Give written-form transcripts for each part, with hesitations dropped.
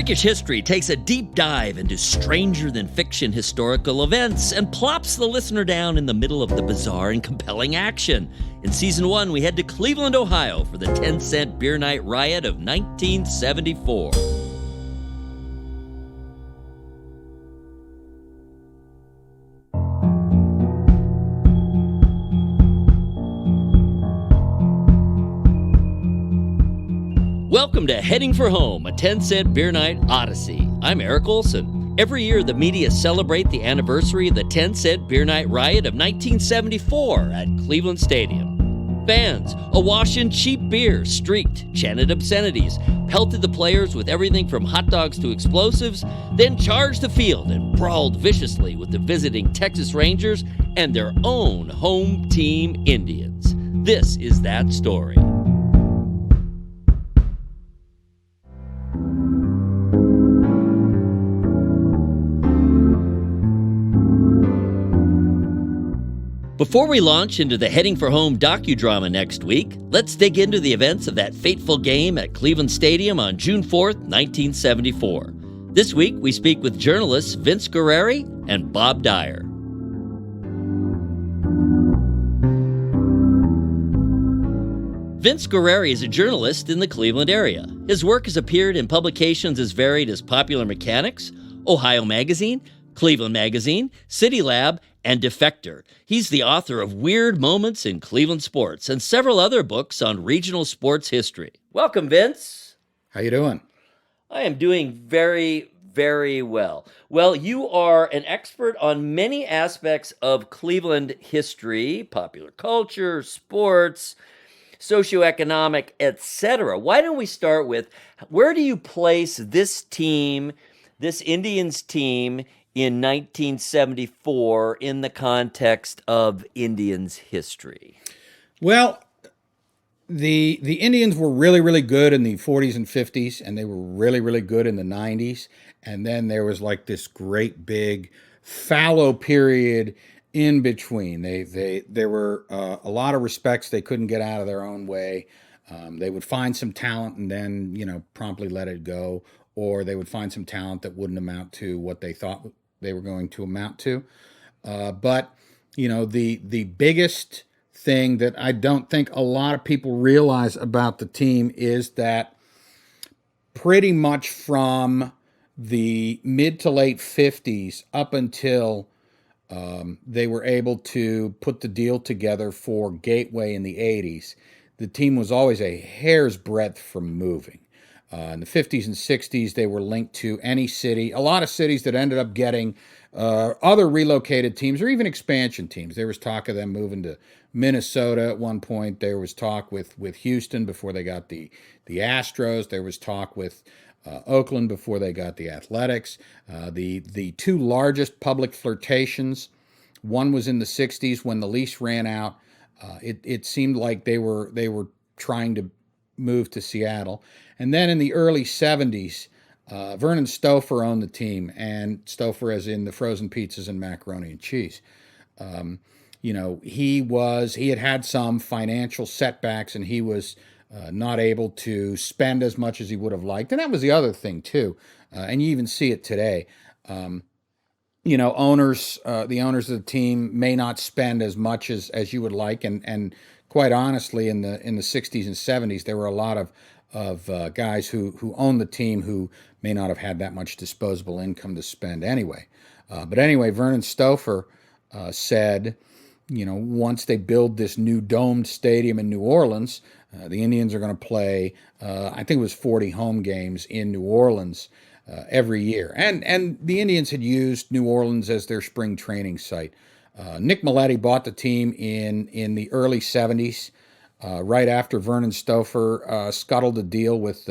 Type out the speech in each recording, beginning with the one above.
Freakish History takes a deep dive into stranger-than-fiction historical events and plops the listener down in the middle of the bizarre and compelling action. In Season 1, we head to Cleveland, Ohio for the 10-cent beer night riot of 1974. Welcome to Heading for Home, a 10-cent beer night odyssey. I'm Eric Olson. Every year, the media celebrate the anniversary of the 10-cent beer night riot of 1974 at Cleveland Stadium. Fans, awash in cheap beer, streaked, chanted obscenities, pelted the players with everything from hot dogs to explosives, then charged the field and brawled viciously with the visiting Texas Rangers and their own home team Indians. This is that story. Before we launch into the Heading for Home docudrama next week, let's dig into the events of that fateful game at Cleveland Stadium on June 4th, 1974. This week, we speak with journalists Vince Guerrieri and Bob Dyer. Vince Guerrieri is a journalist in the Cleveland area. His work has appeared in publications as varied as Popular Mechanics, Ohio Magazine, Cleveland Magazine, CityLab, and Defector. He's the author of Weird Moments in Cleveland Sports and several other books on regional sports history. Welcome, Vince. How you doing? I am doing very, very well. Well, you are an expert on many aspects of Cleveland history, popular culture, sports, socioeconomic, etc. Why don't we start with, where do you place this team, this Indians team, in 1974 in the context of Indians history? Well, the Indians were really, really good in the 40s and 50s, and they were really, really good in the 90s. And then there was like this great big fallow period in between. There were a lot of respects they couldn't get out of their own way. They would find some talent and then, promptly let it go, or they would find some talent that wouldn't amount to what they thought they were going to amount to. But the biggest thing that I don't think a lot of people realize about the team is that pretty much from the mid to late 50s up until they were able to put the deal together for Gateway in the 80s, the team was always a hair's breadth from moving. In the 50s and 60s, they were linked to any city. A lot of cities that ended up getting other relocated teams or even expansion teams. There was talk of them moving to Minnesota at one point. There was talk with Houston before they got the Astros. There was talk with Oakland before they got the Athletics. The two largest public flirtations, one was in the 60s when the lease ran out. It seemed like they were trying to move to Seattle. And then in the early 70s, Vernon Stouffer owned the team, and Stouffer as in the frozen pizzas and macaroni and cheese. He had some financial setbacks, and he was not able to spend as much as he would have liked. And that was the other thing, too. And you even see it today. The owners of the team may not spend as much as you would like. And quite honestly, in the 60s and 70s, there were a lot of guys who owned the team who may not have had that much disposable income to spend anyway. But anyway, Vernon Stouffer said, once they build this new domed stadium in New Orleans, the Indians are going to play, I think it was 40 home games in New Orleans every year. And the Indians had used New Orleans as their spring training site. Nick Milletti bought the team in the early 70s. Right after Vernon Stouffer scuttled a deal with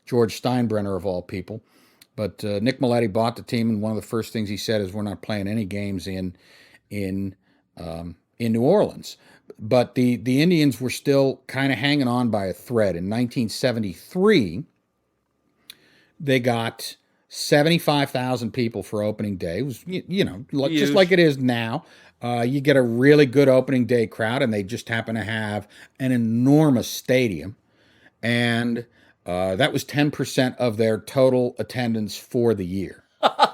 George Steinbrenner, of all people. But Nick Milletti bought the team, and one of the first things he said is, we're not playing any games in New Orleans. But the Indians were still kind of hanging on by a thread. In 1973, they got 75,000 people for opening day. It was, just like it is now. You get a really good opening day crowd, and they just happen to have an enormous stadium. And That was 10% of their total attendance for the year.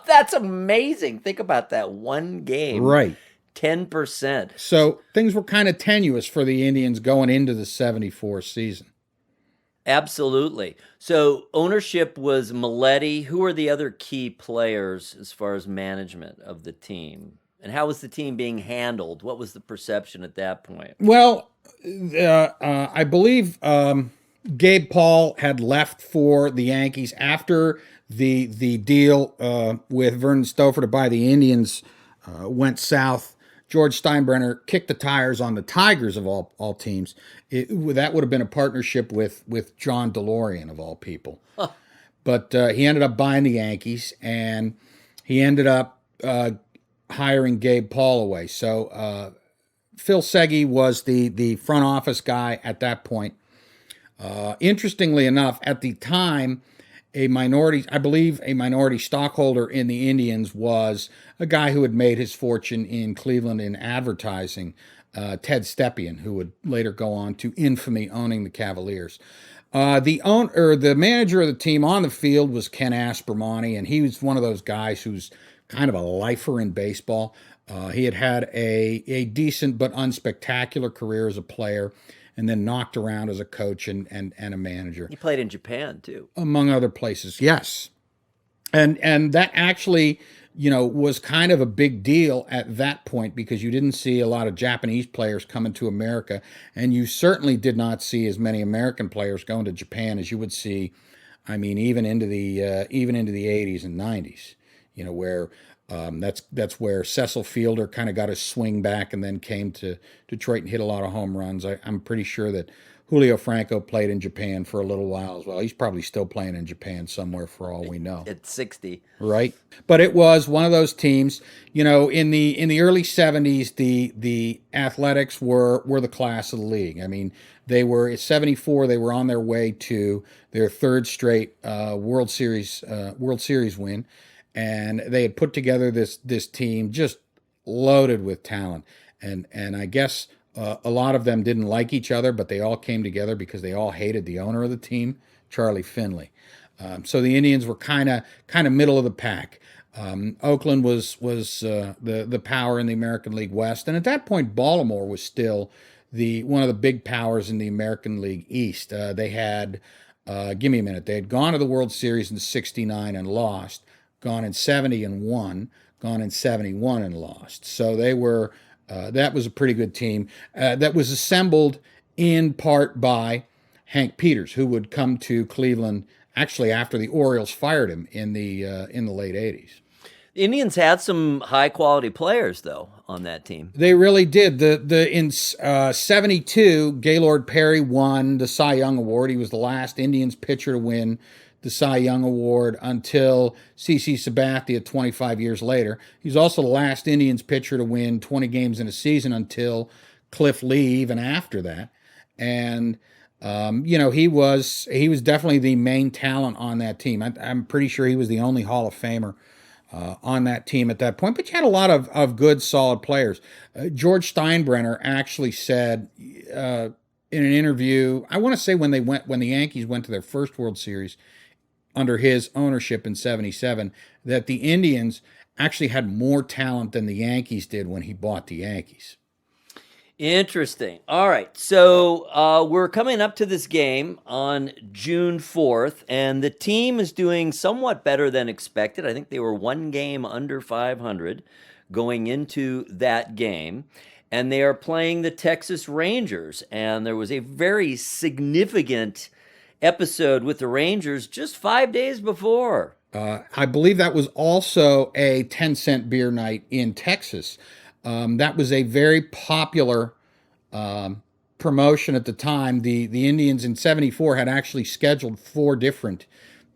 That's amazing. Think about that. One game, Right. 10%. So things were kind of tenuous for the Indians going into the 74 season. Absolutely. So ownership was Maletti. Who are the other key players as far as management of the team? And how was the team being handled? What was the perception at that point? Well, I believe Gabe Paul had left for the Yankees after the deal with Vernon Stouffer to buy the Indians went south. George Steinbrenner kicked the tires on the Tigers of all teams. That would have been a partnership with John DeLorean of all people. Huh. But he ended up buying the Yankees, and he ended up hiring Gabe Paul away. So Phil Segui was the front office guy at that point. Interestingly enough, at the time, I believe a minority stockholder in the Indians was a guy who had made his fortune in Cleveland in advertising, Ted Stepien, who would later go on to infamy owning the Cavaliers. The manager of the team on the field was Ken Aspermani, and he was one of those guys who's kind of a lifer in baseball. He had a decent but unspectacular career as a player, and then knocked around as a coach and a manager. He played in Japan too, among other places. Yes, and that actually, was kind of a big deal at that point because you didn't see a lot of Japanese players coming to America, and you certainly did not see as many American players going to Japan as you would see. I mean, even into the 80s and 90s, where. That's where Cecil Fielder kind of got his swing back and then came to Detroit and hit a lot of home runs. I'm pretty sure that Julio Franco played in Japan for a little while as well. He's probably still playing in Japan somewhere for all we know. At 60. Right. But it was one of those teams, in the early 70s, the Athletics were the class of the league. I mean, they were at 74, they were on their way to their third straight World Series win. And they had put together this team just loaded with talent. And I guess a lot of them didn't like each other, but they all came together because they all hated the owner of the team, Charlie Finley. So the Indians were kind of middle of the pack. Oakland was the power in the American League West. And at that point, Baltimore was still one of the big powers in the American League East. They had, give me a minute, they had gone to the World Series in '69 and lost. Gone in 70 and won, gone in 71 and lost. So they were, that was a pretty good team that was assembled in part by Hank Peters, who would come to Cleveland actually after the Orioles fired him in the late 80s. The Indians had some high quality players though on that team. They really did. In 72, Gaylord Perry won the Cy Young Award. He was the last Indians pitcher to win the Cy Young Award until CC Sabathia 25 years later. He's also the last Indians pitcher to win 20 games in a season until Cliff Lee, even after that. And, he was definitely the main talent on that team. I'm pretty sure he was the only Hall of Famer on that team at that point. But you had a lot of good, solid players. George Steinbrenner actually said in an interview, I want to say when the Yankees went to their first World Series, under his ownership in 77, that the Indians actually had more talent than the Yankees did when he bought the Yankees. Interesting. All right. So we're coming up to this game on June 4th, and the team is doing somewhat better than expected. I think they were one game under 500 going into that game. And they are playing the Texas Rangers. And there was a very significant episode with the Rangers just 5 days before. I believe that was also a 10-cent beer night in Texas. That was a very popular promotion at the time. The Indians in 74 had actually scheduled 4 different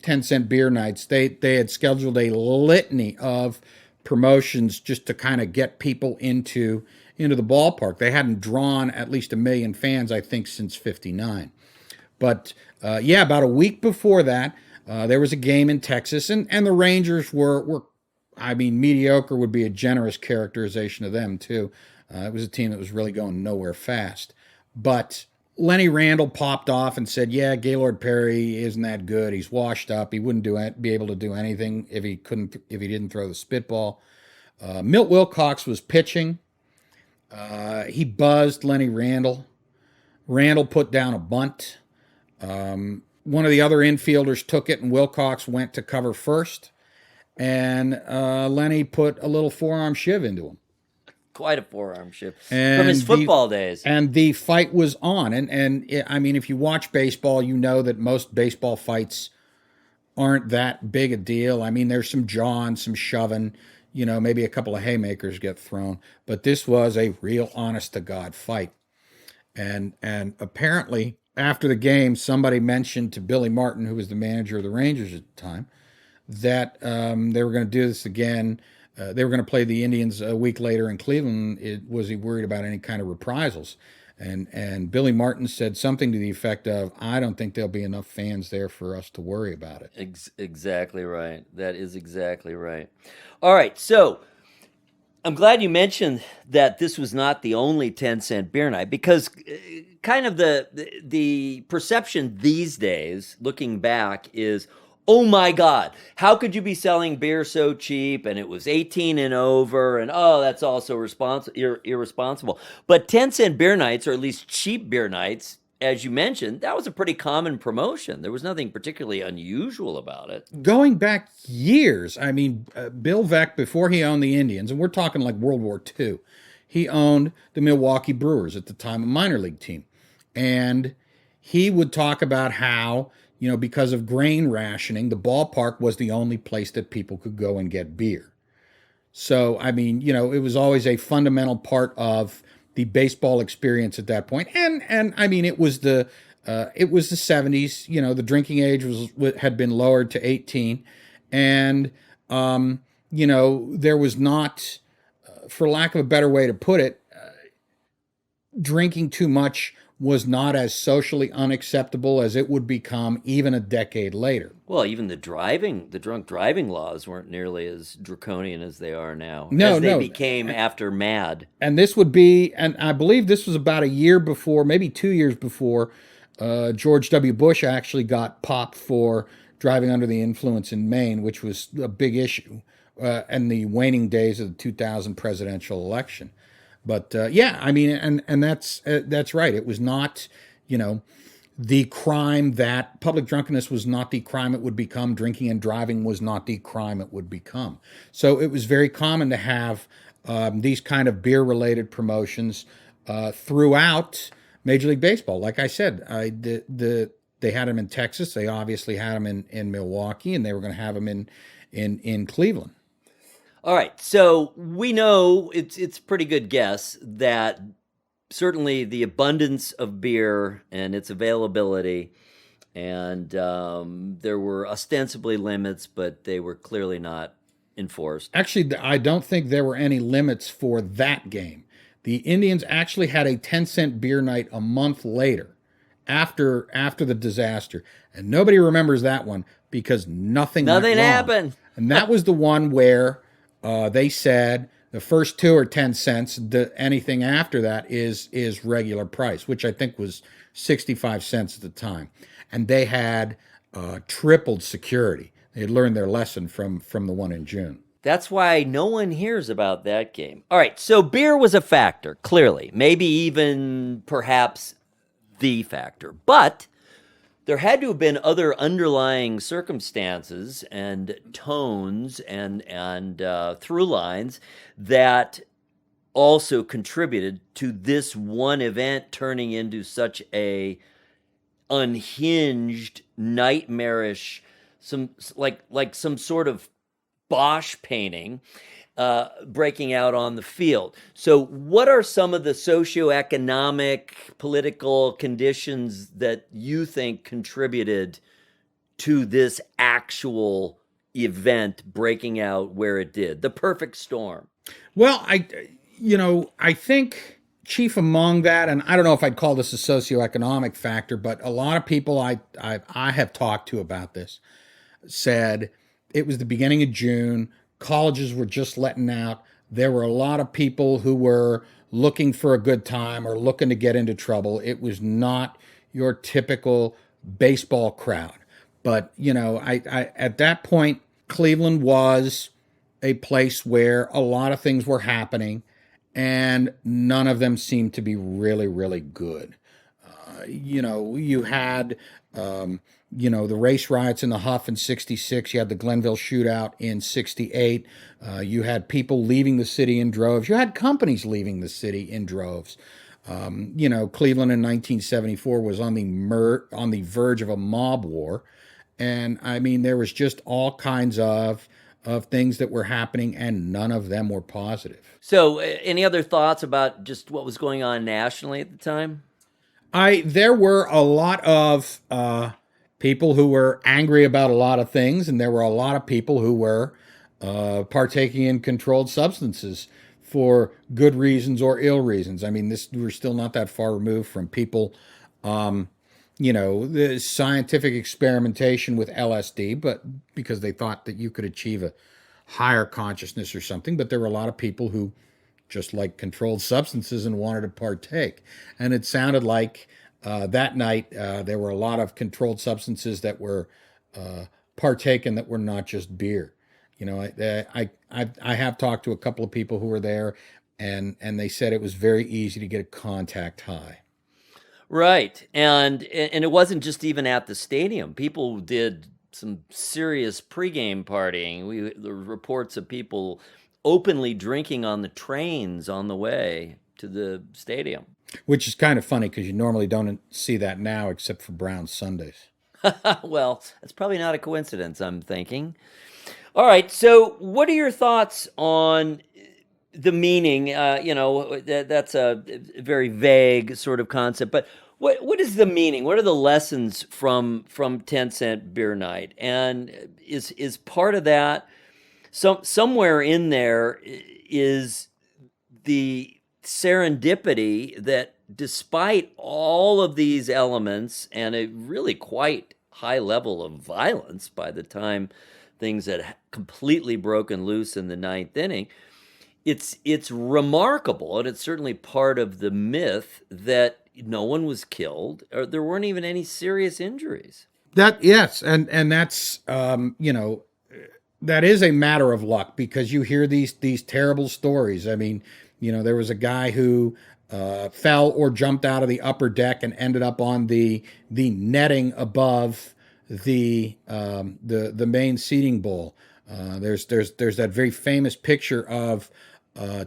10-cent beer nights. They had scheduled a litany of promotions just to kind of get people into the ballpark. They hadn't drawn at least 1 million fans, I think, since '59. But about a week before that, there was a game in Texas, and the Rangers were, I mean, mediocre would be a generous characterization of them, too. It was a team that was really going nowhere fast. But Lenny Randall popped off and said, "Yeah, Gaylord Perry isn't that good. He's washed up. He wouldn't be able to do anything if he didn't throw the spitball." Milt Wilcox was pitching. He buzzed Lenny Randall. Randall put down a bunt. One of the other infielders took it, and Wilcox went to cover first. And Lenny put a little forearm shiv into him. Quite a forearm shiv from his football days. And the fight was on. And I mean, if you watch baseball, you know that most baseball fights aren't that big a deal. I mean, there's some jawing, some shoving, maybe a couple of haymakers get thrown. But this was a real honest-to-God fight. And apparently, after the game, somebody mentioned to Billy Martin, who was the manager of the Rangers at the time, that they were going to do this again. They were going to play the Indians a week later in Cleveland. Was he worried about any kind of reprisals? And Billy Martin said something to the effect of, "I don't think there'll be enough fans there for us to worry about it." Exactly right. That is exactly right. All right, so I'm glad you mentioned that this was not the only 10-cent beer night, because kind of the perception these days, looking back, is, oh my God, how could you be selling beer so cheap? And it was 18 and over, and that's also irresponsible. But 10-cent beer nights, or at least cheap beer nights, as you mentioned, that was a pretty common promotion. There was nothing particularly unusual about it. Going back years, I mean, Bill Veeck, before he owned the Indians, and we're talking like World War II, he owned the Milwaukee Brewers, at the time a minor league team. And he would talk about how, because of grain rationing, the ballpark was the only place that people could go and get beer. So, I mean, it was always a fundamental part of the baseball experience at that point. And I mean, it was the 70s, the drinking age had been lowered to 18. And, there was not, for lack of a better way to put it, drinking too much was not as socially unacceptable as it would become even a decade later. Well, even the drunk driving laws weren't nearly as draconian as they are now. No, as they became after MAD. And this would be, and I believe this was about a year before, maybe 2 years before, George W. Bush actually got popped for driving under the influence in Maine, which was a big issue in the waning days of the 2000 presidential election. But yeah, I mean, and that's right. It was not, the crime that public drunkenness was not the crime it would become. Drinking and driving was not the crime it would become. So it was very common to have these kind of beer-related promotions throughout Major League Baseball. Like I said, they had them in Texas. They obviously had them in Milwaukee, and they were going to have them in Cleveland. All right, so we know it's a pretty good guess that certainly the abundance of beer and its availability, and there were ostensibly limits, but they were clearly not enforced. Actually, I don't think there were any limits for that game. The Indians actually had a 10-cent beer night a month later, after the disaster, and nobody remembers that one because nothing went wrong. Happened. And that was the one where they said the first two are 10 cents. Anything after that is regular price, which I think was 65 cents at the time. And they had tripled security. They had learned their lesson from the one in June. That's why no one hears about that game. All right, so beer was a factor, clearly. Maybe even perhaps the factor. But there had to have been other underlying circumstances and tones and through lines that also contributed to this one event turning into such a unhinged, nightmarish, some sort of Bosch painting breaking out on the field. So what are some of the socioeconomic, political conditions that you think contributed to this actual event breaking out where it did? The perfect storm. Well, I think chief among that, and I don't know if I'd call this a socioeconomic factor, but a lot of people I have talked to about this said it was the beginning of June. Colleges were just letting out. There were a lot of people who were looking for a good time or looking to get into trouble. It was not your typical baseball crowd. But, I at that point, Cleveland was a place where a lot of things were happening and none of them seemed to be really, really good. You had, the race riots in the Huff in 66. You had the Glenville shootout in 68. You had people leaving the city in droves. You had companies leaving the city in droves. Cleveland in 1974 was on the verge of a mob war. And I mean, there was just all kinds of things that were happening, and none of them were positive. So, any other thoughts about just what was going on nationally at the time? There were a lot of people who were angry about a lot of things, and there were a lot of people who were partaking in controlled substances for good reasons or ill reasons. I mean, we're still not that far removed from people, the scientific experimentation with LSD, but because they thought that you could achieve a higher consciousness or something. But there were a lot of people who just like controlled substances and wanted to partake. And it sounded like that night there were a lot of controlled substances that were partaken that were not just beer. I have talked to a couple of people who were there, and they said it was very easy to get a contact high. Right, and it wasn't just even at the stadium. People did some serious pregame partying. The reports of people openly drinking on the trains on the way to the stadium. Which is kind of funny because you normally don't see that now except for Brown Sundays. Well, that's probably not a coincidence, I'm thinking. All right, so what are your thoughts on the meaning? That's a very vague sort of concept, but what is the meaning? What are the lessons from 10-cent beer night? And is part of that, somewhere in there is the serendipity that despite all of these elements and a really quite high level of violence by the time things had completely broken loose in the ninth inning, it's remarkable, and it's certainly part of the myth that no one was killed, or there weren't even any serious injuries. Yes, and that's that is a matter of luck, because you hear these terrible stories. I mean, there was a guy who fell or jumped out of the upper deck and ended up on the netting above the main seating bowl. There's that very famous picture of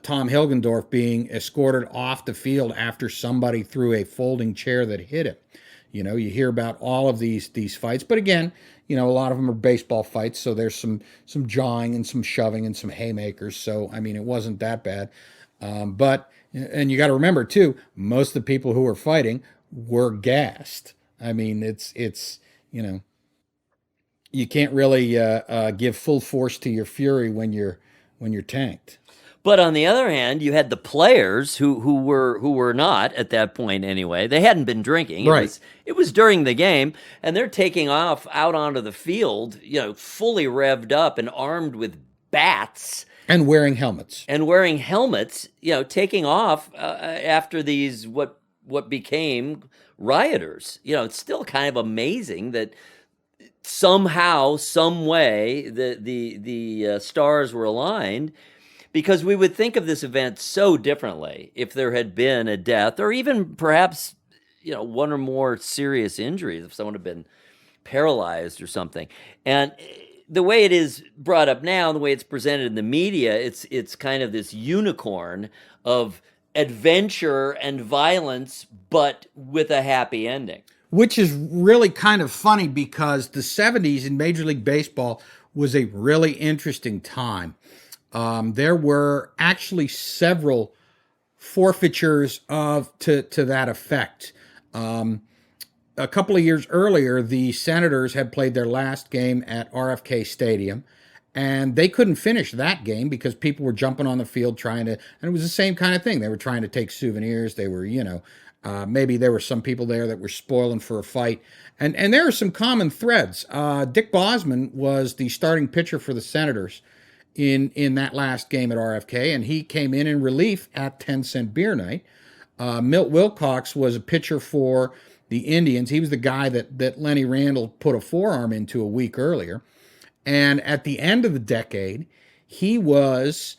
Tom Hilgendorf being escorted off the field after somebody threw a folding chair that hit him. You hear about all of these fights, but again, a lot of them are baseball fights, so there's some jawing and some shoving and some haymakers. So I mean, it wasn't that bad. But you got to remember too, most of the people who were fighting were gassed. I mean, it's you can't really give full force to your fury when you're tanked. But on the other hand, you had the players who were not at that point anyway. They hadn't been drinking. Right. It was during the game, and they're taking off out onto the field, fully revved up and armed with bats. And wearing helmets. Taking off after these what became rioters. It's still kind of amazing that somehow, some way, the stars were aligned, because we would think of this event so differently if there had been a death, or even perhaps one or more serious injuries, if someone had been paralyzed or something. And the way it is brought up now, the way it's presented in the media, it's kind of this unicorn of adventure and violence, but with a happy ending. Which is really kind of funny, because the 70s in Major League Baseball was a really interesting time. There were actually several forfeitures to that effect. A couple of years earlier, the Senators had played their last game at RFK Stadium, and they couldn't finish that game because people were jumping on the field and it was the same kind of thing. They were trying to take souvenirs. They were, maybe there were some people there that were spoiling for a fight. And there are some common threads. Dick Bosman was the starting pitcher for the Senators in that last game at RFK, and he came in relief at 10-cent beer night. Milt Wilcox was a pitcher for the Indians. He was the guy that Lenny Randle put a forearm into a week earlier. And at the end of the decade, he was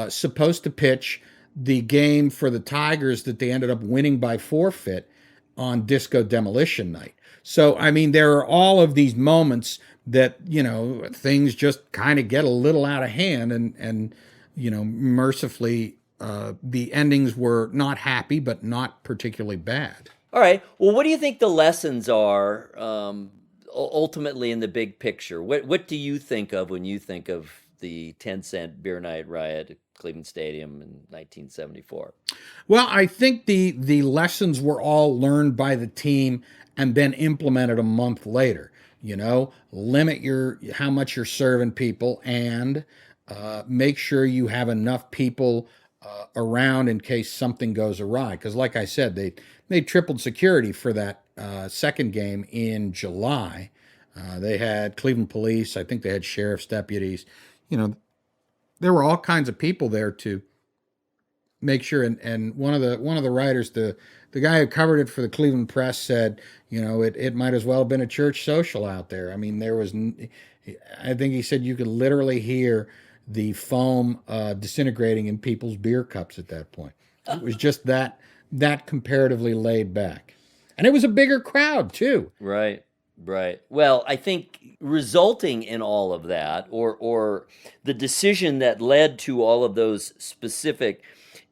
supposed to pitch the game for the Tigers that they ended up winning by forfeit on Disco Demolition Night. So, I mean, there are all of these moments that, things just kind of get a little out of hand, and mercifully, the endings were not happy, but not particularly bad. All right. Well, what do you think the lessons are ultimately in the big picture? What do you think of when you think of the 10-cent beer night riot at Cleveland Stadium in 1974? Well, I think the lessons were all learned by the team and then implemented a month later. Limit how much you're serving people, and make sure you have enough people around in case something goes awry. Because, like I said, they tripled security for that second game in July. They had Cleveland police. I think they had sheriff's deputies. There were all kinds of people there to make sure. And one of the writers, the guy who covered it for the Cleveland Press, said, it might as well have been a church social out there. I mean, I think he said you could literally hear the foam disintegrating in people's beer cups at that point. It was just that comparatively laid back. And it was a bigger crowd, too. Right. Well, I think resulting in all of that, or the decision that led to all of those specific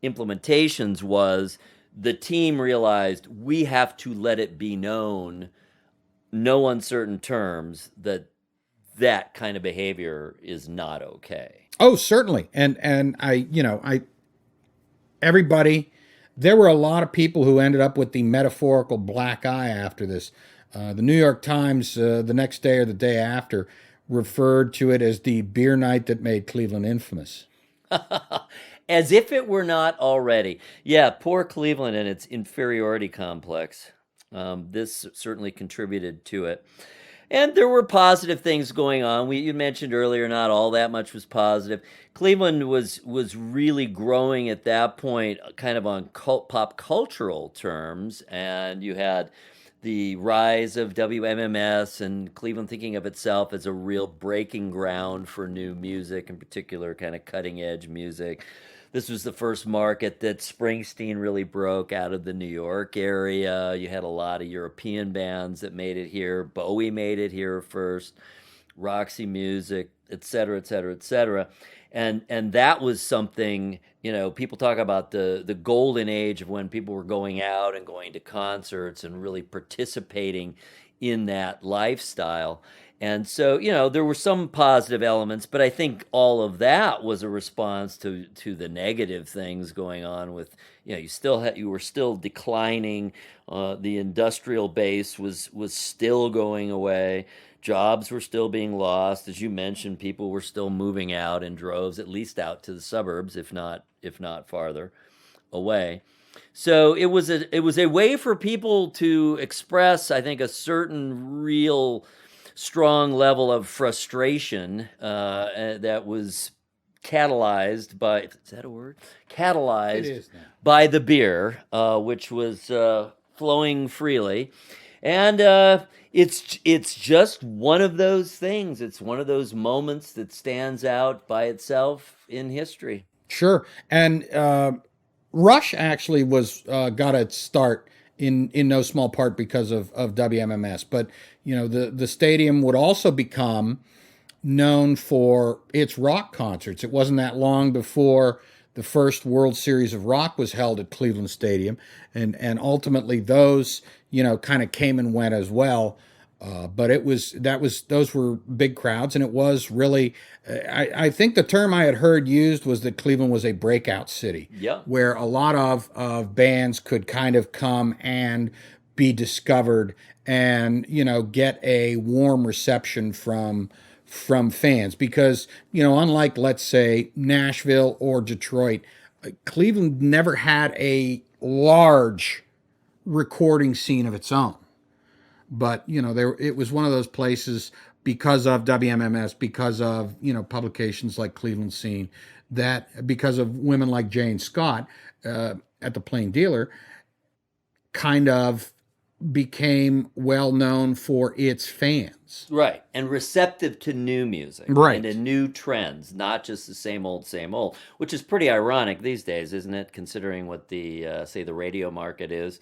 implementations, was the team realized we have to let it be known, no uncertain terms, that kind of behavior is not okay. Oh, certainly. And everybody, there were a lot of people who ended up with the metaphorical black eye after this. The New York Times, the next day or the day after, referred to it as the beer night that made Cleveland infamous. As if it were not already. Yeah, poor Cleveland and its inferiority complex. This certainly contributed to it. And there were positive things going on. You mentioned earlier, not all that much was positive. Cleveland was really growing at that point, kind of on pop cultural terms, and you had the rise of WMMS and Cleveland thinking of itself as a real breaking ground for new music, in particular kind of cutting edge music. This was the first market that Springsteen really broke out of the New York area. You had a lot of European bands that made it here. Bowie made it here first, Roxy Music, et cetera, et cetera, et cetera. And that was something, people talk about the golden age of when people were going out and going to concerts and really participating in that lifestyle. And so, there were some positive elements, but I think all of that was a response to the negative things going on with, you were still declining. The industrial base was still going away. Jobs were still being lost. As you mentioned, people were still moving out in droves, at least out to the suburbs, if not farther away. So it was a way for people to express, I think, a certain real strong level of frustration that was catalyzed by, is that a word? Catalyzed It is now. by the beer, which was flowing freely. And it's just one of those things. It's one of those moments that stands out by itself in history. Sure. And Rush actually got its start in no small part because of WMMS. But, the stadium would also become known for its rock concerts. It wasn't that long before the first World Series of Rock was held at Cleveland Stadium. And ultimately those, kind of came and went as well. But those were big crowds, and it was really, I think the term I had heard used was that Cleveland was a breakout city, Yeah. where a lot of bands could kind of come and be discovered and, get a warm reception from fans. Because, unlike, let's say, Nashville or Detroit, Cleveland never had a large recording scene of its own. But, it was one of those places because of WMMS, because of, publications like Cleveland Scene, that because of women like Jane Scott at the Plain Dealer, kind of became well known for its fans. Right. And receptive to new music. Right. And to new trends, not just the same old, which is pretty ironic these days, isn't it? Considering what say the radio market is.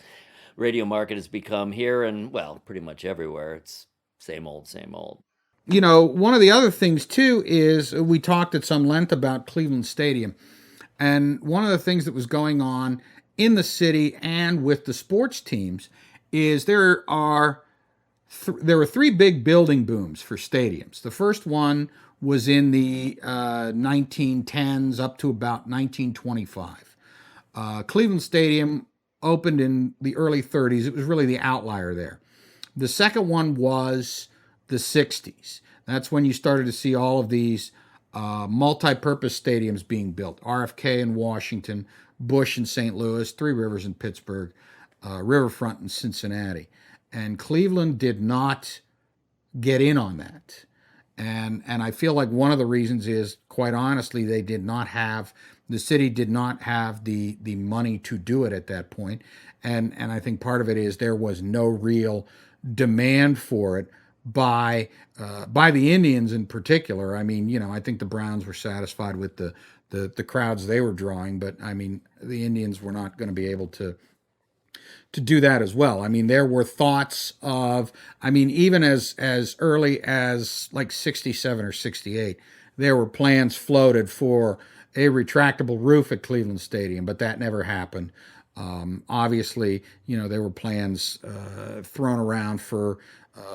Radio market has become here and, well, pretty much everywhere. It's same old, same old. One of the other things, too, is we talked at some length about Cleveland Stadium. And one of the things that was going on in the city and with the sports teams is there were three big building booms for stadiums. The first one was in the 1910s up to about 1925. Cleveland Stadium opened in the early 30s. It was really the outlier there. The second one was the 60s. That's when you started to see all of these multi-purpose stadiums being built. RFK in Washington, Busch in St. Louis, Three Rivers in Pittsburgh, Riverfront in Cincinnati. And Cleveland did not get in on that. And I feel like one of the reasons is, quite honestly, the city did not have the money to do it at that point. And I think part of it is there was no real demand for it by the Indians in particular. I mean, I think the Browns were satisfied with the crowds they were drawing, but I mean, the Indians were not going to be able to do that as well. I mean, there were thoughts of, even as early as like 67 or 68, there were plans floated for a retractable roof at Cleveland Stadium, but that never happened. Obviously, there were plans thrown around for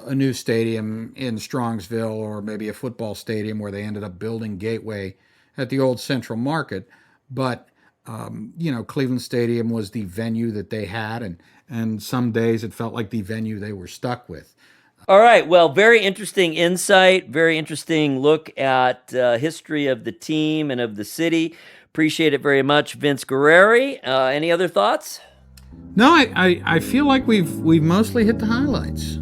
a new stadium in Strongsville, or maybe a football stadium where they ended up building Gateway at the old Central Market. But Cleveland Stadium was the venue that they had, and some days it felt like the venue they were stuck with. All right. Well, very interesting insight, very interesting look at history of the team and of the city. Appreciate it very much, Vince Guerrieri. Any other thoughts? No, I feel like we've mostly hit the highlights.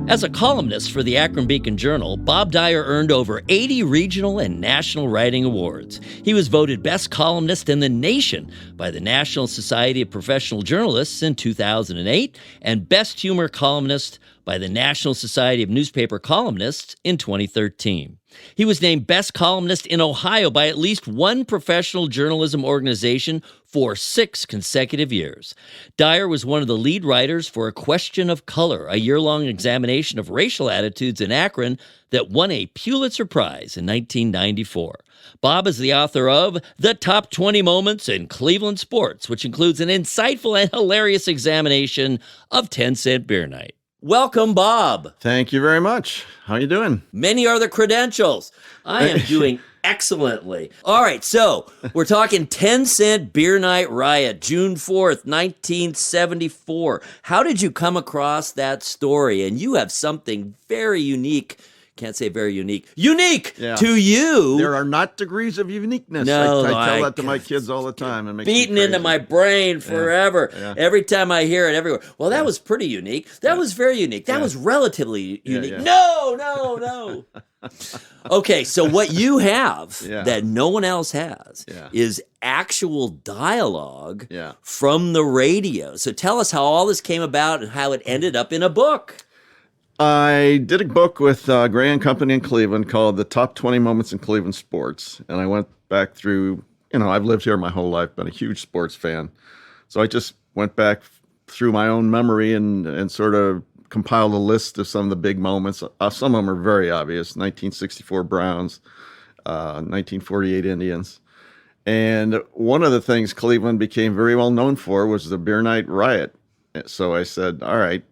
As a columnist for the Akron Beacon Journal, Bob Dyer earned over 80 regional and national writing awards. He was voted best columnist in the nation by the National Society of Professional Journalists in 2008 and best humor columnist by the National Society of Newspaper Columnists in 2013. He was named best columnist in Ohio by at least one professional journalism organization for 6 consecutive years. Dyer was one of the lead writers for A Question of Color, a year-long examination of racial attitudes in Akron that won a Pulitzer Prize in 1994. Bob is the author of The Top 20 Moments in Cleveland Sports, which includes an insightful and hilarious examination of 10-cent beer night. Welcome, Bob. Thank you very much. How are you doing? Many are the credentials. I am doing excellently. All right, so we're talking 10-cent beer night riot, June 4th, 1974. How did you come across that story? And you have something very unique. Can't say very unique. Unique to you. There are not degrees of uniqueness. No, I tell that to my kids all the time. It makes beaten into my brain forever. Yeah. Every time I hear it, everywhere. Well, that was pretty unique. That was very unique. That was relatively unique. No. Okay, so what you have that no one else has is actual dialogue from the radio. So tell us how all this came about and how it ended up in a book. I did a book with Gray & Company in Cleveland called The Top 20 Moments in Cleveland Sports. And I went back through, I've lived here my whole life, been a huge sports fan. So I just went back through my own memory and sort of compiled a list of some of the big moments. Some of them are very obvious. 1964 Browns, 1948 Indians. And one of the things Cleveland became very well known for was the beer night riot. So I said, all right,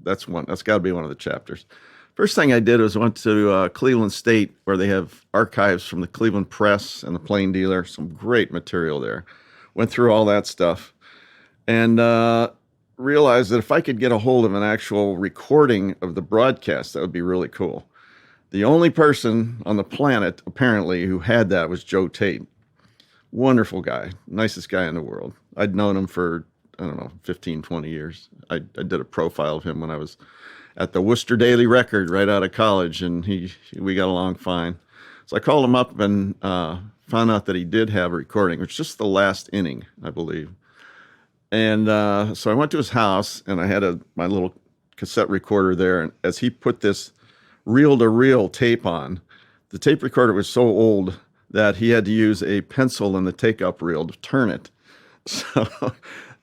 that's got to be one of the chapters. First thing I did was went to Cleveland State, where they have archives from the Cleveland Press and the Plain Dealer, some great material there. Went through all that stuff and realized that if I could get a hold of an actual recording of the broadcast, that would be really cool. The only person on the planet, apparently, who had that was Joe Tate. Wonderful guy, nicest guy in the world. I'd known him for, I don't know, 15, 20 years. I did a profile of him when I was at the Worcester Daily Record right out of college, and we got along fine. So I called him up and found out that he did have a recording, which was just the last inning, I believe. And so I went to his house, and I had my little cassette recorder there. And as he put this reel-to-reel tape on, the tape recorder was so old that he had to use a pencil in the take-up reel to turn it.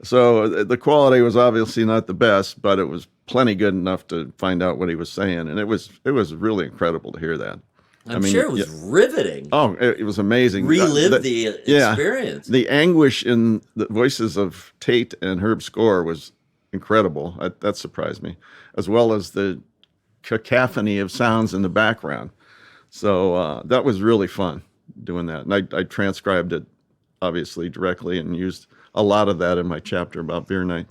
So the quality was obviously not the best, but it was plenty good enough to find out what he was saying. And it was really incredible to hear that. I mean, sure it was riveting. Oh, it was amazing. Relive the experience. The anguish in the voices of Tate and Herb Score was incredible. That surprised me, as well as the cacophony of sounds in the background. So that was really fun doing that. And I transcribed it, obviously, directly and used a lot of that in my chapter about beer night.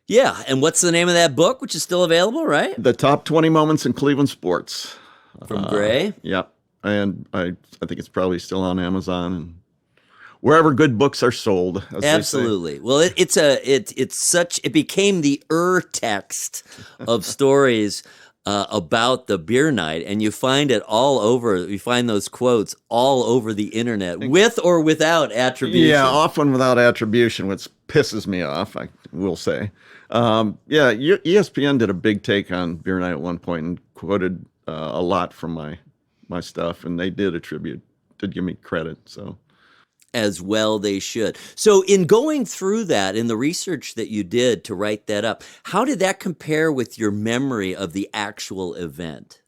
Yeah, and what's the name of that book, which is still available, right? The Top 20 Moments in Cleveland Sports. From Gray? Yeah. And I think it's probably still on Amazon and wherever good books are sold. Absolutely. Well, it became the text of stories about the beer night, and you find it all over. You find those quotes all over the internet, with or without attribution. Yeah, often without attribution, which pisses me off, I will say. ESPN did a big take on beer night at one point and quoted a lot from my stuff, and they did give me credit. So, as well they should. So in going through that, in the research that you did to write that up, how did that compare with your memory of the actual event?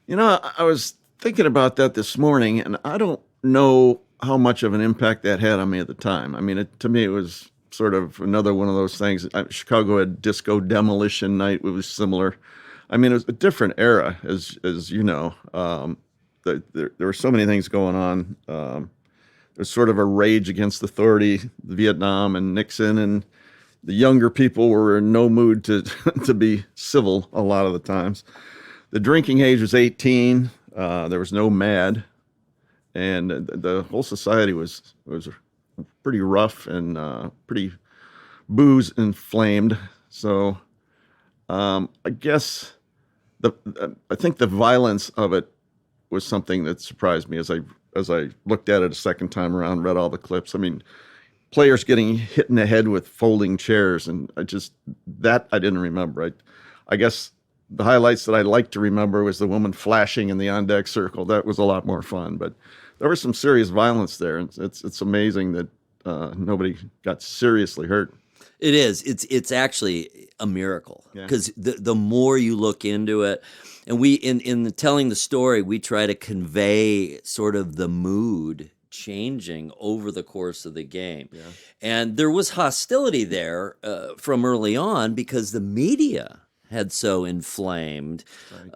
I was thinking about that this morning, and I don't know how much of an impact that had on me at the time. I mean, to me, it was sort of another one of those things. Chicago had Disco Demolition Night, which was similar. I mean, it was a different era, as you know. There were so many things going on. There's sort of a rage against authority, Vietnam and Nixon, and the younger people were in no mood to to be civil a lot of the times. The drinking age was 18. There was no MAD, and the whole society was pretty rough and pretty booze inflamed. So I guess I think the violence of it was something that surprised me as I looked at it a second time around, read all the clips. I mean, players getting hit in the head with folding chairs, and I didn't remember. I guess the highlights that I like to remember was the woman flashing in the on-deck circle. That was a lot more fun, but there was some serious violence there. It's amazing that nobody got seriously hurt. It is. It's actually a miracle, because the more you look into it, and we in telling the story, we try to convey sort of the mood changing over the course of the game. Yeah. And there was hostility there from early on because the media had so inflamed.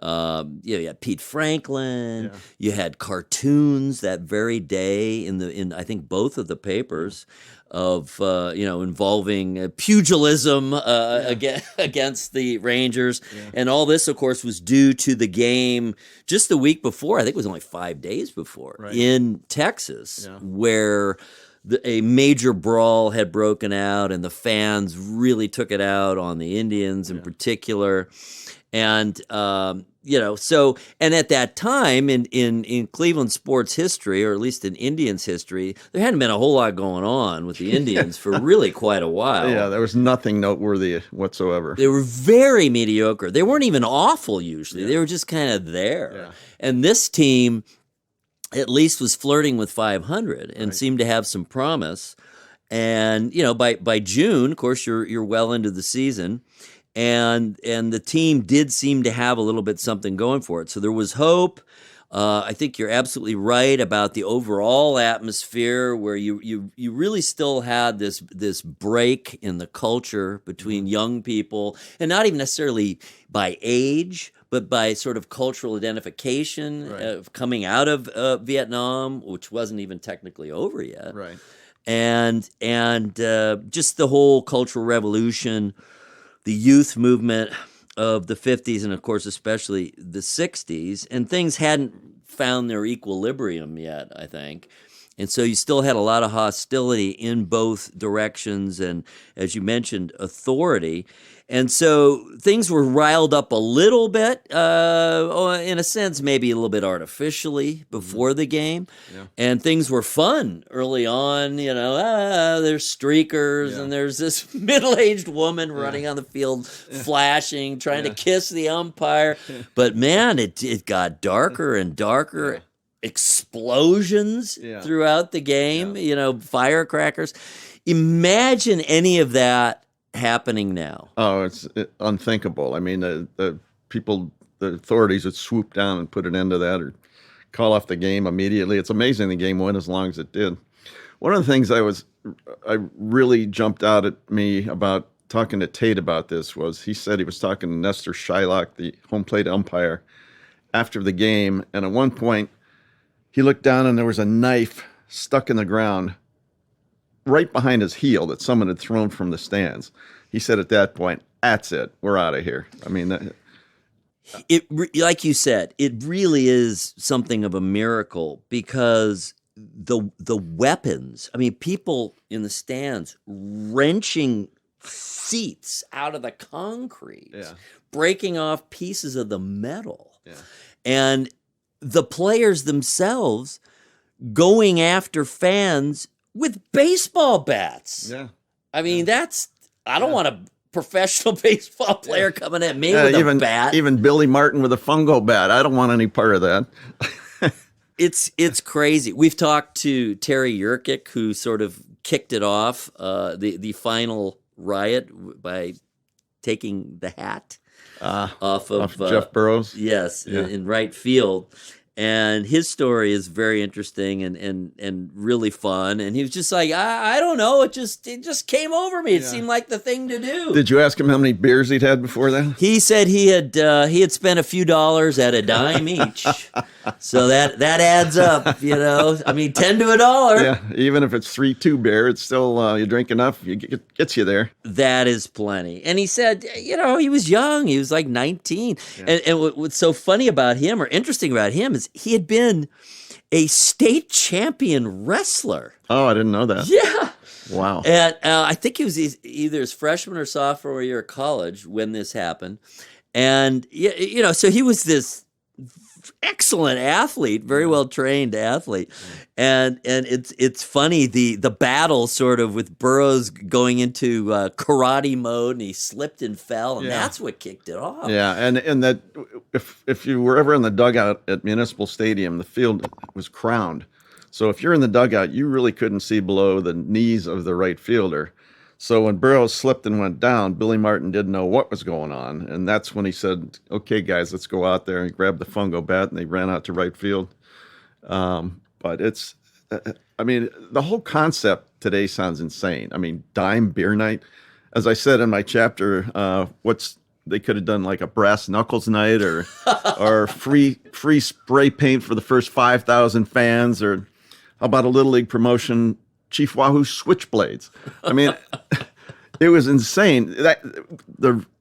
Right. You had Pete Franklin. Yeah. You had cartoons that very day in I think both of the papers of involving pugilism against the Rangers, and all this, of course, was due to the game just the week before. I think it was only 5 days before in Texas, where a major brawl had broken out, and the fans really took it out on the Indians in particular. And, and at that time in Cleveland sports history, or at least in Indians history, there hadn't been a whole lot going on with the Indians for really quite a while. Yeah, there was nothing noteworthy whatsoever. They were very mediocre. They weren't even awful usually. They were just kind of there. Yeah. And this team at least was flirting with 500 and seemed to have some promise. And, by June, of course, you're well into the season. And the team did seem to have a little bit something going for it. So there was hope. I think you're absolutely right about the overall atmosphere, where you really still had this break in the culture between young people, and not even necessarily by age, but by sort of cultural identification of coming out of Vietnam, which wasn't even technically over yet. Right. And just the whole cultural revolution, the youth movement of the 50s, and of course especially the 60s, and things hadn't found their equilibrium yet, I think. And so you still had a lot of hostility in both directions and, as you mentioned, authority. And so things were riled up a little bit, in a sense, maybe a little bit artificially before the game. Yeah. And things were fun early on. There's streakers and there's this middle-aged woman running on the field, flashing, trying to kiss the umpire. But man, it got darker and darker. Explosions throughout the game, firecrackers. Imagine any of that happening now. Oh, it's unthinkable. I mean, the authorities would swoop down and put an end to that or call off the game immediately. It's amazing the game went as long as it did. One of the things I really jumped out at me about talking to Tate about this was he said he was talking to Nestor Shylock, the home plate umpire, after the game. And at one point, he looked down and there was a knife stuck in the ground right behind his heel that someone had thrown from the stands. He said at that point, "That's it. We're out of here." I mean, like you said, it really is something of a miracle because the weapons. I mean, people in the stands wrenching seats out of the concrete, breaking off pieces of the metal, and the players themselves going after fans with baseball bats. Yeah. I mean, I don't want a professional baseball player coming at me with a bat. Even Billy Martin with a fungo bat. I don't want any part of that. It's crazy. We've talked to Terry Yerkic, who sort of kicked it off, the final riot by taking the hat off of Jeff Burrows. Yes, in right field. And his story is very interesting and really fun. And he was just like, I don't know, it just came over me. It seemed like the thing to do. Did you ask him how many beers he'd had before that? He said he had spent a few dollars at a dime each. So that adds up, I mean, 10 to $1. Yeah, even if it's 3-2 beer, it's still you drink enough, it gets you there. That is plenty. And he said, he was young. He was like 19. Yeah. And what's so funny about him or interesting about him is he had been a state champion wrestler. Oh, I didn't know that. Yeah. Wow. And I think he was either his freshman or sophomore year of college when this happened. And, so he was this excellent athlete, very well trained athlete, and it's funny the battle sort of with Burroughs going into karate mode, and he slipped and fell, and that's what kicked it off. Yeah, and that if you were ever in the dugout at Municipal Stadium, the field was crowned, so if you're in the dugout, you really couldn't see below the knees of the right fielder. So when Burroughs slipped and went down, Billy Martin didn't know what was going on. And that's when he said, "Okay, guys, let's go out there." And he grabbed the fungo bat and they ran out to right field. But the whole concept today sounds insane. I mean, dime beer night. As I said in my chapter, they could have done like a brass knuckles night or free spray paint for the first 5,000 fans, or how about a Little League promotion, Chief Wahoo switchblades. I mean, it was insane.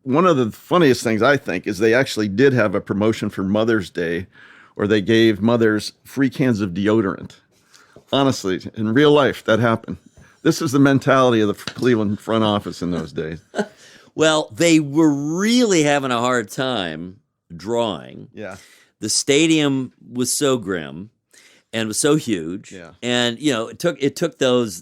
One of the funniest things I think is they actually did have a promotion for Mother's Day, where they gave mothers free cans of deodorant. Honestly, in real life, that happened. This is the mentality of the Cleveland front office in those days. Well, they were really having a hard time drawing. Yeah. The stadium was so grim. And was so huge, and it took those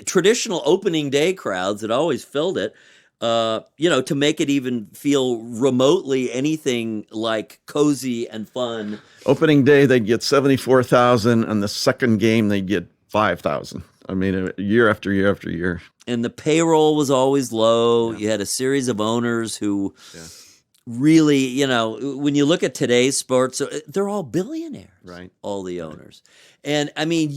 traditional opening day crowds that always filled it, to make it even feel remotely anything like cozy and fun. Opening day, they'd get 74,000, and the second game they'd get 5,000. I mean, year after year after year. And the payroll was always low. You had a series of owners who. Really, when you look at today's sports, they're all billionaires, right? All the owners. And I mean,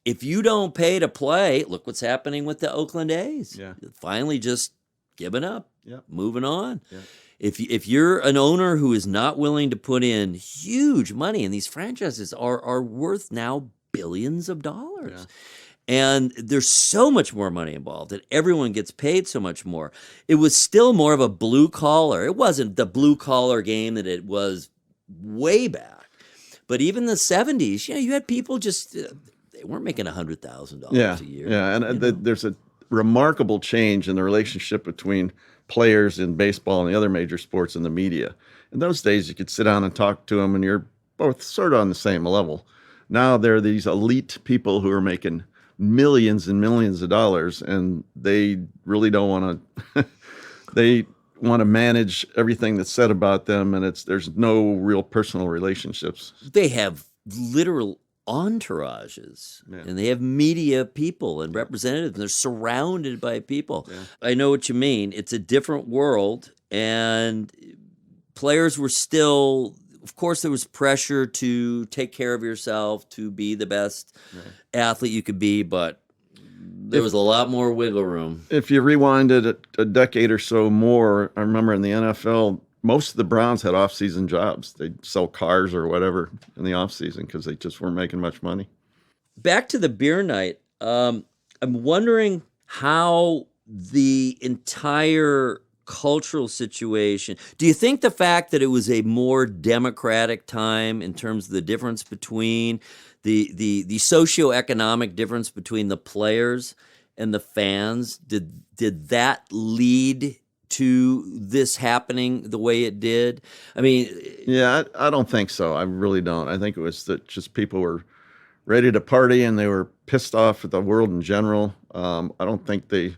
if you don't pay to play, look what's happening with the Oakland A's. Yeah. Finally just giving up, moving on. Yeah. If you're an owner who is not willing to put in huge money, and these franchises are worth now billions of dollars. Yeah. And there's so much more money involved, and everyone gets paid so much more. It was still more of a blue collar. It wasn't the blue collar game that it was way back, But even the 70s, you had people just, they weren't making $100,000 a year. Yeah, and there's a remarkable change in the relationship between players in baseball and the other major sports and the media. In those days, you could sit down and talk to them, and you're both sort of on the same level. Now there are these elite people who are making millions and millions of dollars, and they really don't want to. They want to manage everything that's said about them, and there's no real personal relationships. They have literal entourages, and they have media people and representatives, and they're surrounded by people. Yeah. I know what you mean. It's a different world, and players were still, of course, there was pressure to take care of yourself, to be the best athlete you could be, but there was a lot more wiggle room. If you rewinded a decade or so more, I remember in the NFL, most of the Browns had off-season jobs. They'd sell cars or whatever in the off-season because they just weren't making much money. Back to the beer night, I'm wondering how the entire cultural situation, do you think the fact that it was a more democratic time in terms of the difference between the socioeconomic difference between the players and the fans, did that lead to this happening the way it did? I mean, yeah, I don't think so. I really don't. I think it was that just people were ready to party and they were pissed off at the world in general. I don't think they,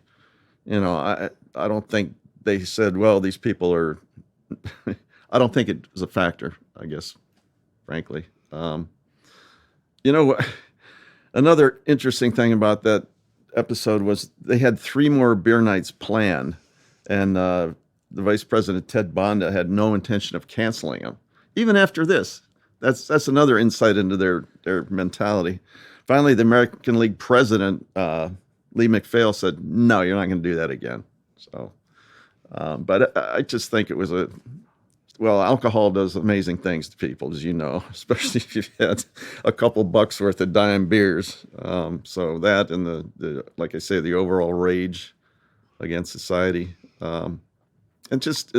I don't think they said, well, these people are, I don't think it was a factor, I guess, frankly. Another interesting thing about that episode was they had 3 more beer nights planned, and the Vice President, Ted Bonda, had no intention of canceling them, even after this. That's another insight into their mentality. Finally, the American League president, Lee McPhail, said, no, you're not going to do that again. So, but I just think it was alcohol does amazing things to people, as you know, especially if you've had a couple bucks worth of dime beers. So that and the like I say, the overall rage against society. And just,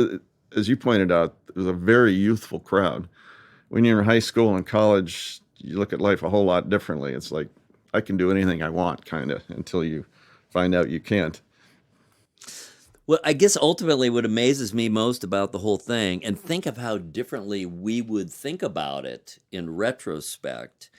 as you pointed out, it was a very youthful crowd. When you're in high school and college, you look at life a whole lot differently. It's like, I can do anything I want, kind of, until you find out you can't. Well, I guess ultimately what amazes me most about the whole thing, and think of how differently we would think about it in retrospect,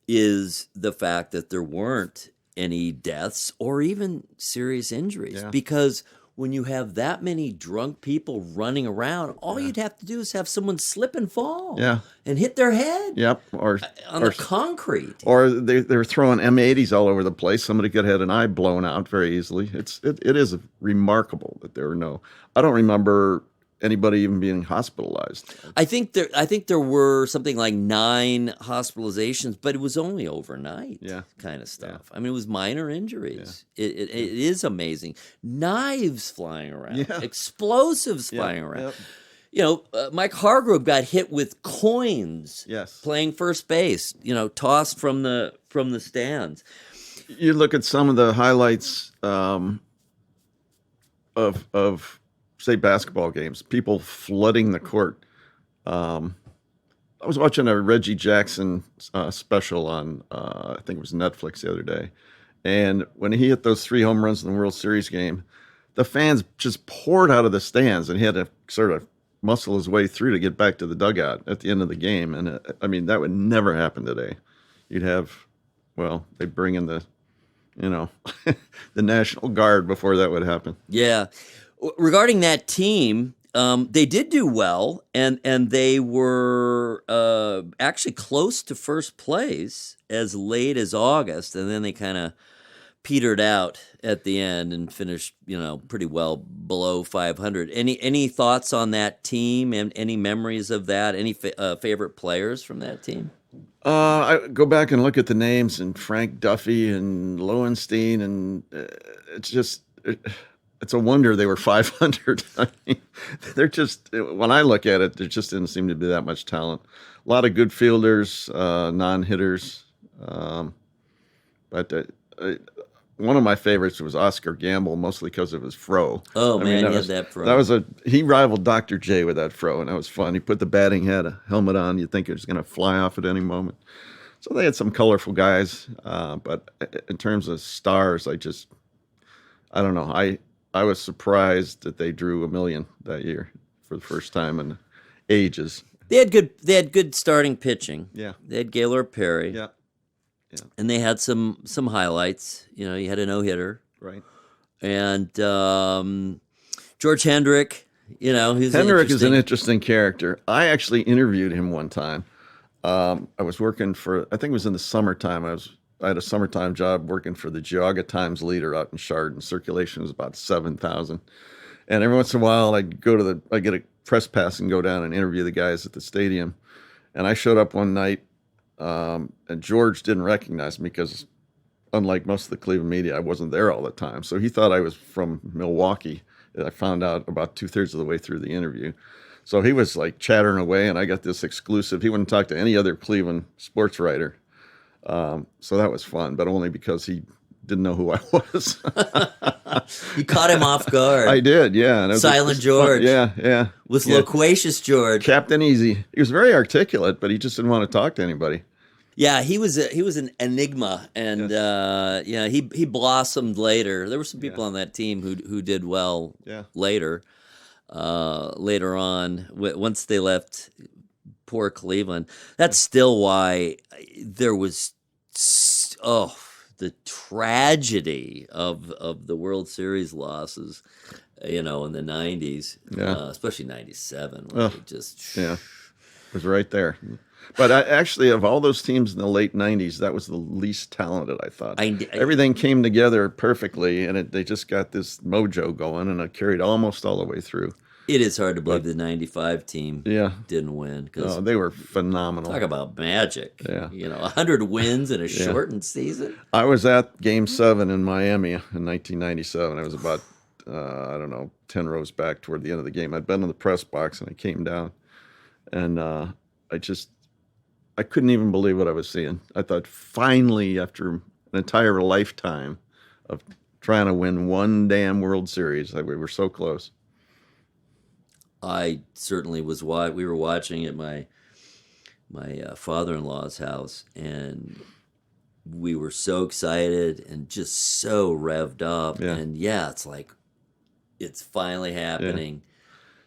is the fact that there weren't any deaths or even serious injuries. Yeah. Because when you have that many drunk people running around, all you'd have to do is have someone slip and fall and hit their head or the concrete. Or they're throwing M80s all over the place. Somebody could have had an eye blown out very easily. It is remarkable that there were no. I don't remember anybody even being hospitalized. I think there were something like 9 hospitalizations, but it was only overnight kind of stuff. I mean, it was minor injuries. It is amazing. Knives flying around, explosives flying around. Mike Hargrove got hit with coins playing first base, tossed from the stands. You look at some of the highlights of say basketball games, people flooding the court. I was watching a Reggie Jackson special on, I think it was Netflix the other day. And when he hit those 3 home runs in the World Series game, the fans just poured out of the stands, and he had to sort of muscle his way through to get back to the dugout at the end of the game. And I mean, that would never happen today. You'd have, they bring in the, the National Guard before that would happen. Yeah. Regarding that team, they did do well, and they were actually close to first place as late as August, and then they kind of petered out at the end and finished, pretty well below 500. Any thoughts on that team, and any memories of that? Any favorite players from that team? I go back and look at the names, and Frank Duffy and Lowenstein, and it's just. It's a wonder they were 500. I mean, they're just, when I look at it, there just didn't seem to be that much talent. A lot of good fielders, non-hitters. But one of my favorites was Oscar Gamble, mostly because of his fro. Oh, I man, mean, he had that fro. That was he rivaled Dr. J with that fro, and that was fun. He put the batting helmet on. You'd think it was going to fly off at any moment. So they had some colorful guys, but in terms of stars, I don't know. I was surprised that they drew 1 million that year for the first time in ages. They had good starting pitching. Yeah. They had Gaylord Perry. Yeah. Yeah. And they had some highlights. You know, you had a no-hitter. Right. And George Hendrick, you know, Hendrick is an interesting character. I actually interviewed him one time. I was working for, I think it was in the summertime. I had a summertime job working for the Geauga Times Leader out in Chardon. Circulation was about 7,000. And every once in a while, I'd get a press pass and go down and interview the guys at the stadium. And I showed up one night, and George didn't recognize me because, unlike most of the Cleveland media, I wasn't there all the time. So he thought I was from Milwaukee. I found out about 2/3 of the way through the interview. So he was like chattering away, and I got this exclusive. He wouldn't talk to any other Cleveland sports writer. So that was fun, but only because he didn't know who I was. You caught him off guard. I did, yeah. And Silent George. Yeah. Was loquacious George. Captain Easy. He was very articulate, but he just didn't want to talk to anybody. Yeah, he was an enigma, and he blossomed later. There were some people on that team who did well later on once they left poor Cleveland. That's still why there was the tragedy of the World Series losses, you know, in the 90s, especially 97. It was right there. But actually, of all those teams in the late 90s, that was the least talented, I thought. Everything came together perfectly, and they just got this mojo going, and it carried almost all the way through. It is hard to believe the 95 team didn't win. They were phenomenal. Talk about magic. Yeah. You know, 100 wins in a shortened season. I was at Game 7 in Miami in 1997. I was about, 10 rows back toward the end of the game. I'd been in the press box, and I came down, and I couldn't even believe what I was seeing. I thought finally, after an entire lifetime of trying to win one damn World Series, we were so close. I certainly was. We were watching at my father-in-law's house, and we were so excited and just so revved up. Yeah. And it's like it's finally happening. Yeah.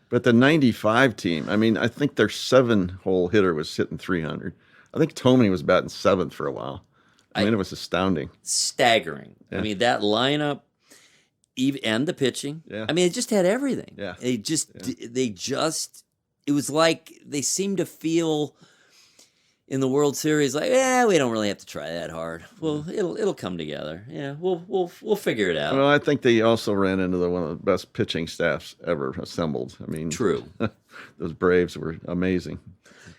But the 95 team, I mean, I think their 7-hole hitter was hitting 300. I think Tomey was batting 7th for a while. I mean, it was astounding. Staggering. Yeah. I mean, that lineup, and the pitching. Yeah. I mean, it just had everything. Yeah. It was like they seemed to feel in the World Series like, we don't really have to try that hard. Well, it'll come together. Yeah, we'll figure it out. Well, I think they also ran into one of the best pitching staffs ever assembled. I mean, true. Those Braves were amazing.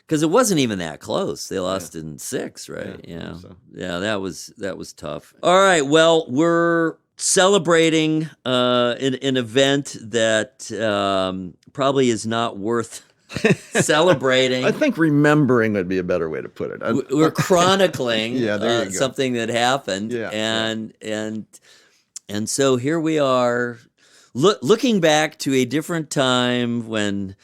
Because it wasn't even that close. They lost in 6, right? Yeah. That was tough. All right. Well, we're celebrating an event that probably is not worth celebrating. I think remembering would be a better way to put it. We're chronicling something that happened, and so here we are, looking back to a different time when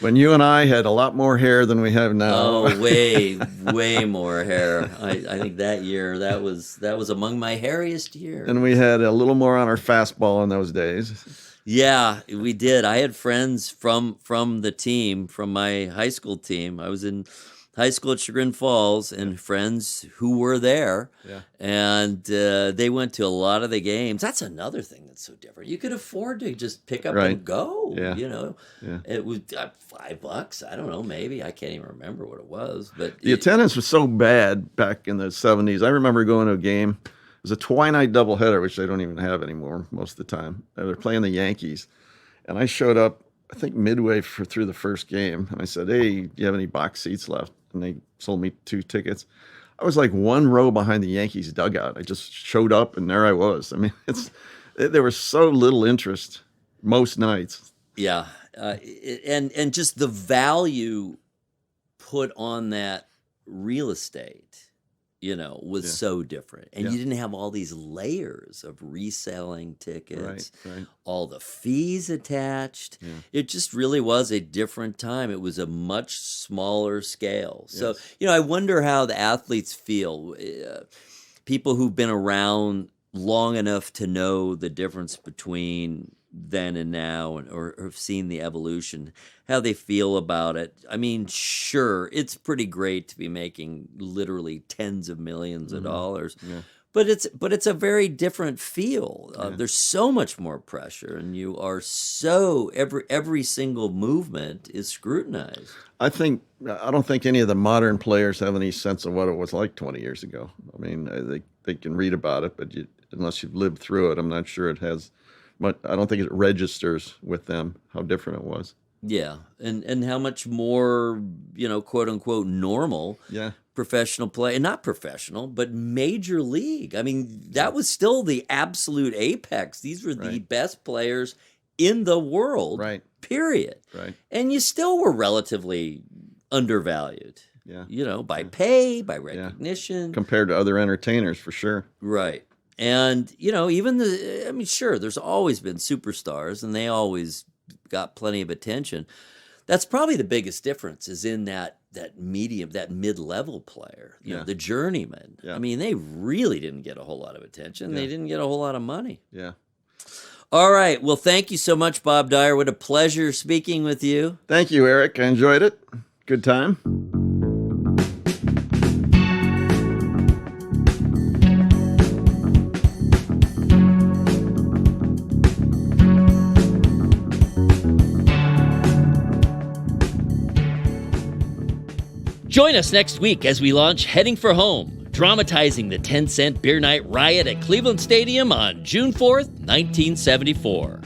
you and I had a lot more hair than we have now. Oh, way more hair. I think that year that was among my hairiest years. And we had a little more on our fastball in those days. Yeah, we did. I had friends from the team, from my high school team. I was in high school at Chagrin Falls, and friends who were there. Yeah. And they went to a lot of the games. That's another thing that's so different. You could afford to just pick up and go. Yeah. You know, it was $5. I don't know, maybe. I can't even remember what it was. But the attendance was so bad back in the 70s. I remember going to a game. It was a twilight doubleheader, which they don't even have anymore most of the time. They're playing the Yankees. And I showed up, I think, midway through the first game. And I said, hey, do you have any box seats left? And they sold me 2 tickets. I was like 1 row behind the Yankees dugout. I just showed up, and there I was. I mean, there was so little interest most nights. Yeah. And just the value put on that real estate was so different. And you didn't have all these layers of reselling tickets, Right. all the fees attached. Yeah. It just really was a different time. It was a much smaller scale. So, I wonder how the athletes feel. People who've been around long enough to know the difference between then and now, or have seen the evolution, how they feel about it. I mean, sure, it's pretty great to be making literally tens of millions of dollars, but it's a very different feel. There's so much more pressure, and you are every single movement is scrutinized. I don't think any of the modern players have any sense of what it was like 20 years ago. I mean, they can read about it, but unless you've lived through it, I'm not sure it has. But I don't think it registers with them how different it was. Yeah, and how much more, quote unquote, normal professional play, and not professional, but major league. I mean, that was still the absolute apex. These were the best players in the world, period. Right. And you still were relatively undervalued. Yeah. By pay, by recognition. Compared to other entertainers, for sure. Right. And, even sure, there's always been superstars, and they always got plenty of attention. That's probably the biggest difference, is in that medium, that mid-level player, the journeyman. Yeah. I mean, they really didn't get a whole lot of attention. Yeah. They didn't get a whole lot of money. Yeah. All right. Well, thank you so much, Bob Dyer. What a pleasure speaking with you. Thank you, Eric. I enjoyed it. Good time. Join us next week as we launch Heading for Home, dramatizing the 10-cent beer night riot at Cleveland Stadium on June 4th, 1974.